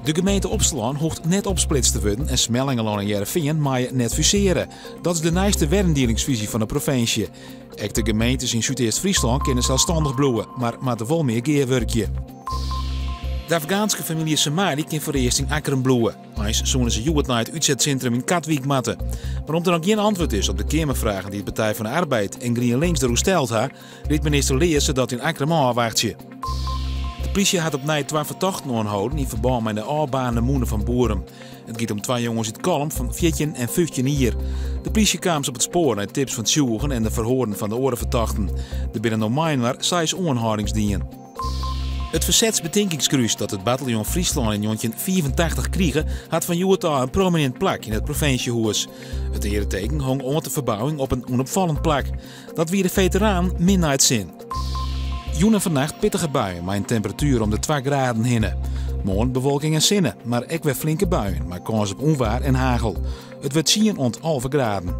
De gemeente Opstelán hoeft net opsplitst te worden en Smellingelaan en Heerenveen maaien net fuseren. Dat is de nieuwste werendelingsvisie van de provincie. Ook de gemeentes in Zuid-Eerst-Friesland kunnen zelfstandig bloeien, maar er wel meer geerwerkje. De Afghaanse familie Samari kan voor eerst in Akkeren bloeien. Maar zouden ze juwet naar het uitzetcentrum in Katwijk matten. Maar omdat er nog geen antwoord is op de Kamervragen die het Partij van de Arbeid en GroenLinks er stelt haar, riep minister Leers dat in Akkeren afwachtje. De politie had opnieuw 2 verdachten aangehouden in verband met de afbaande moeder van Boerum. Het gaat om 2 jongens uit Kalm van 14 en 15 jaar. De politie kwam ze op het spoor naar tips van het zoeken en de verhoren van de orenverdachten. De binnen normaal maar 6 aanhoudingsdienen. Het verzetsbetinkingscruis dat het bataljon Friesland in 1984 kregen, had van Juweta een prominent plak in het provinciehuis. Het ereteken hong onder de verbouwing op een onopvallend plak. Dat wie de veteraan Midnight Sin. Joen en vannacht pittige buien, maar een temperatuur om de 2 graden hinnen. Morgen bewolking en zinnen, maar ook weer flinke buien, maar kans op onweer en hagel. Het wordt 10 tot 11 graden.